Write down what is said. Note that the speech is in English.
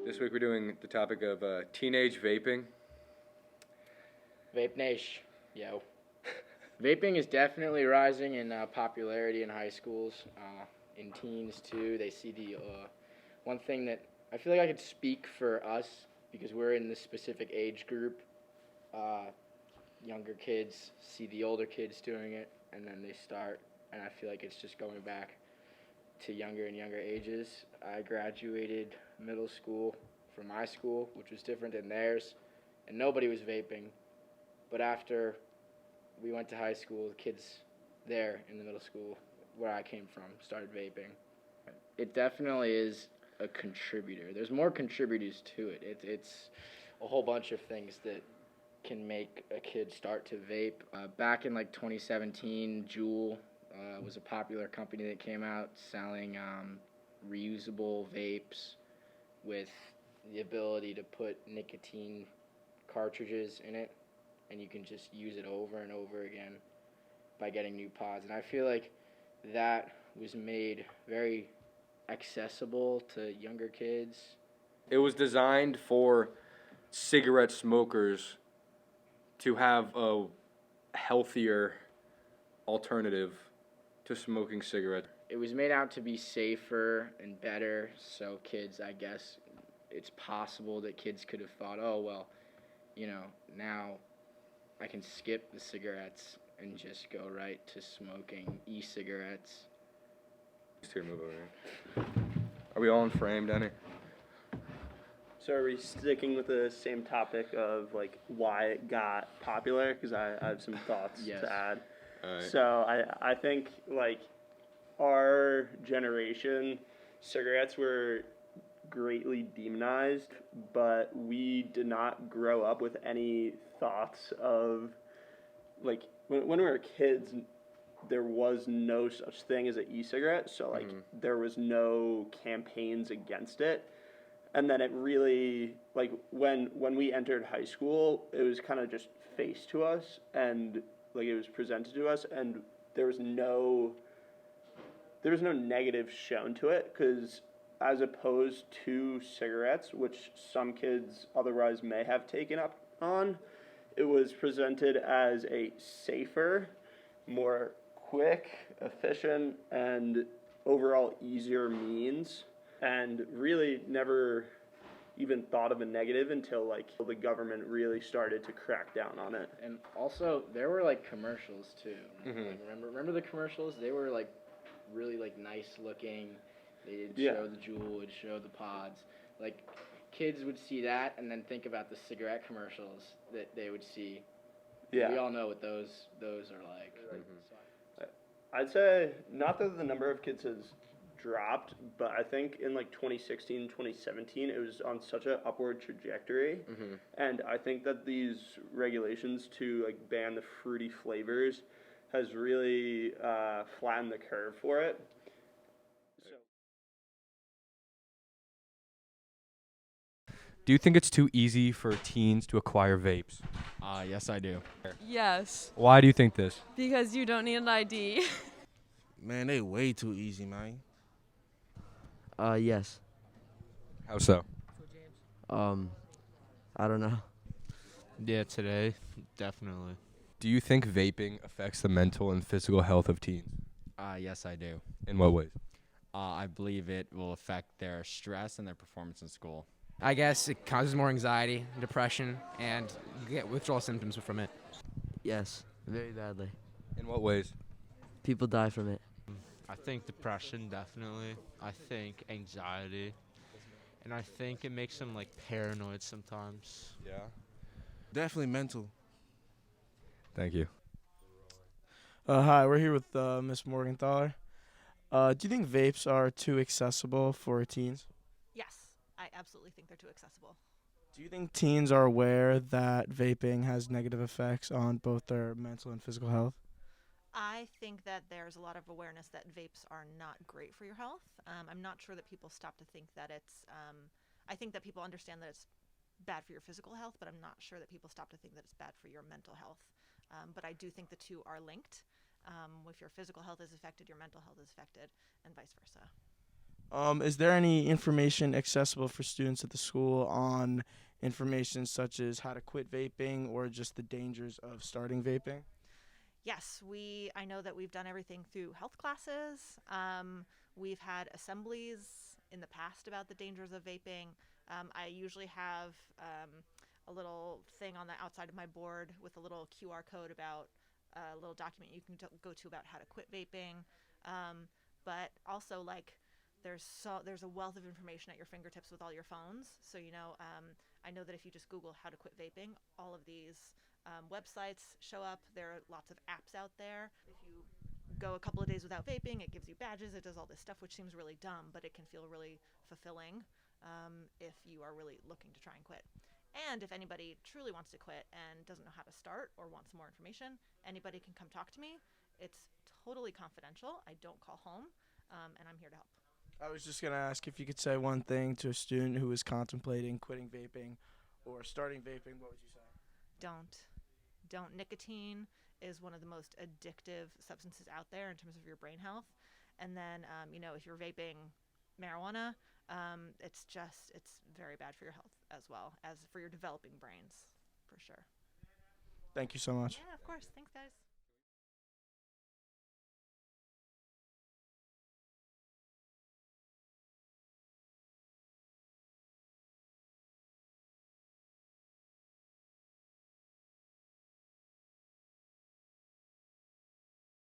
This week we're doing the topic of teenage vaping. Vape Nation, yo. Vaping is definitely rising in popularity in high schools, in teens too. They see the one thing that I feel like I could speak for us because we're in this specific age group. Younger kids see the older kids doing it, and then they start, and I feel like it's just going back to younger and younger ages. I graduated middle school from my school, which was different than theirs, and nobody was vaping. But after we went to high school, the kids there in the middle school where I came from started vaping. It definitely is a contributor. There's more contributors to it. It's a whole bunch of things that can make a kid start to vape. Back in like 2017, Juul was a popular company that came out selling reusable vapes with the ability to put nicotine cartridges in it, and you can just use it over and over again by getting new pods. And I feel like that was made very accessible to younger kids. It was designed for cigarette smokers to have a healthier alternative to smoking cigarettes. It was made out to be safer and better, so kids, I guess, it's possible that kids could have thought, oh, well, now I can skip the cigarettes and just go right to smoking e-cigarettes. Here, move over here. Are we all in frame, Danny? So are we sticking with the same topic of like why it got popular? Because I have some thoughts to add. All right. So I think like our generation, cigarettes were greatly demonized, but we did not grow up with any thoughts of like when we were kids, there was no such thing as an e-cigarette. So like there was no campaigns against it. And then it really, like, when we entered high school, it was kind of just faced to us, and, like, it was presented to us, and there was no negative shown to it, because as opposed to cigarettes, which some kids otherwise may have taken up on, it was presented as a safer, more quick, efficient, and overall easier means. And really never even thought of a negative until like the government really started to crack down on it. And also, there were like commercials too. Mm-hmm. Like, remember the commercials? They were like really like nice looking. They'd show the Juul, would show the pods. Like kids would see that and then think about the cigarette commercials that they would see. Yeah, we all know what those are like. Mm-hmm. I'd say not that the number of kids has dropped, but I think in like 2016, 2017, it was on such an upward trajectory. Mm-hmm. And I think that these regulations to like ban the fruity flavors has really flattened the curve for it. Do you think it's too easy for teens to acquire vapes? Yes, I do. Yes, Why do you think this? because you don't need an ID. Man, they way too easy, man. Yes. How so? I don't know. Yeah, today, definitely. Do you think vaping affects the mental and physical health of teens? Yes, I do. In what ways? I believe it will affect their stress and their performance in school. I guess it causes more anxiety, depression, and you get withdrawal symptoms from it. Yes, very badly. In what ways? People die from it. I think depression, definitely. I think anxiety. And I think it makes them, like, paranoid sometimes. Yeah. Definitely mental. Thank you. Hi, we're here with Miss Morgenthaler. Do you think vapes are too accessible for teens? Yes, I absolutely think they're too accessible. Do you think teens are aware that vaping has negative effects on both their mental and physical health? I think that there's a lot of awareness that vapes are not great for your health. I'm not sure that people stop to think that it's, I think that people understand that it's bad for your physical health, but I'm not sure that people stop to think that it's bad for your mental health. But I do think the two are linked. If your physical health is affected, your mental health is affected, and vice versa. Is there any information accessible for students at the school on information such as how to quit vaping or just the dangers of starting vaping? Yes, I know that we've done everything through health classes. We've had assemblies in the past about the dangers of vaping. I usually have a little thing on the outside of my board with a little QR code about a little document you can go to about how to quit vaping. But also, like, there's a wealth of information at your fingertips with all your phones. So I know that if you just Google how to quit vaping, all of these websites show up. There are lots of apps out there. If you go a couple of days without vaping, it gives you badges. It does all this stuff, which seems really dumb, but it can feel really fulfilling if you are really looking to try and quit. And if anybody truly wants to quit and doesn't know how to start or wants more information, anybody can come talk to me. It's totally confidential. I don't call home, and I'm here to help. I was just going to ask if you could say one thing to a student who is contemplating quitting vaping or starting vaping, what would you say? Don't. Nicotine is one of the most addictive substances out there in terms of your brain health. And then, if you're vaping marijuana, it's very bad for your health as well as for your developing brains, for sure. Thank you so much. Yeah, of course. Thanks, guys.